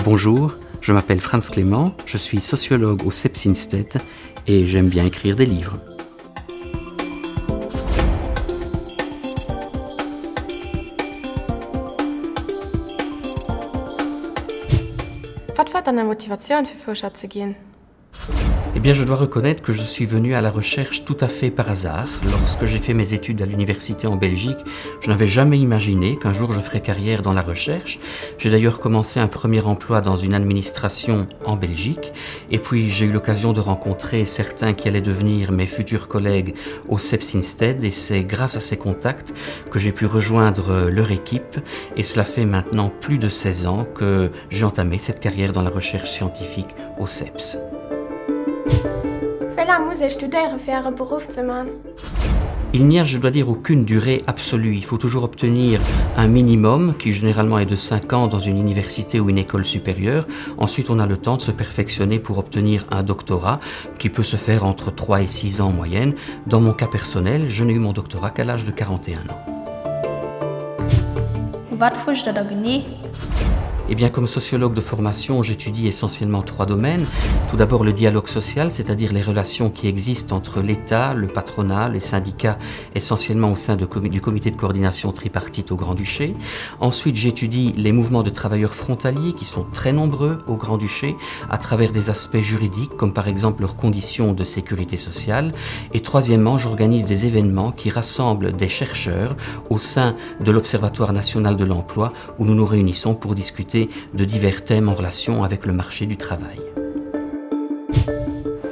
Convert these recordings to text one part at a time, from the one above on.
Bonjour, je m'appelle Franz Clément, je suis sociologue au Sepsinstedt et j'aime bien écrire des livres. Was war deine Motivation für Forscher zu gehen? Eh bien, je dois reconnaître que je suis venu à la recherche tout à fait par hasard. Lorsque j'ai fait mes études à l'université en Belgique, je n'avais jamais imaginé qu'un jour je ferais carrière dans la recherche. J'ai d'ailleurs commencé un premier emploi dans une administration en Belgique. Et puis, j'ai eu l'occasion de rencontrer certains qui allaient devenir mes futurs collègues au Sepsinstedt. Et c'est grâce à ces contacts que j'ai pu rejoindre leur équipe. Et cela fait maintenant plus de 16 ans que j'ai entamé cette carrière dans la recherche scientifique au Seps. Wie lange muss ich studieren für einen Beruf zu machen? Il n'y a, je dois dire, aucune durée absolue. Il faut toujours obtenir un minimum, qui généralement est de 5 ans dans une université ou une école supérieure. Ensuite, on a le temps de se perfectionner pour obtenir un doctorat, qui peut se faire entre 3 et 6 ans en moyenne. Dans mon cas personnel, je n'ai eu mon doctorat qu'à l'âge de 41 ans. Was frisst du da genau? Eh bien, comme sociologue de formation, j'étudie essentiellement 3 domaines. Tout d'abord, le dialogue social, c'est-à-dire les relations qui existent entre l'État, le patronat, les syndicats, essentiellement au sein du comité de coordination tripartite au Grand-Duché. Ensuite, j'étudie les mouvements de travailleurs frontaliers qui sont très nombreux au Grand-Duché à travers des aspects juridiques, comme par exemple leurs conditions de sécurité sociale. Et troisièmement, j'organise des événements qui rassemblent des chercheurs au sein de l'Observatoire national de l'emploi où nous nous réunissons pour discuter de divers thèmes en relation avec le marché du travail.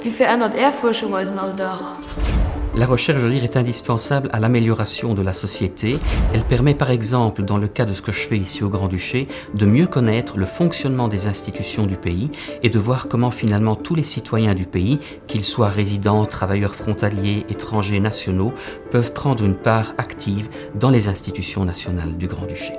Wie verändert Forschung unseren Alltag? La recherche, je veux dire, est indispensable à l'amélioration de la société. Elle permet par exemple, dans le cas de ce que je fais ici au Grand-Duché, de mieux connaître le fonctionnement des institutions du pays et de voir comment finalement tous les citoyens du pays, qu'ils soient résidents, travailleurs frontaliers, étrangers, nationaux, peuvent prendre une part active dans les institutions nationales du Grand-Duché.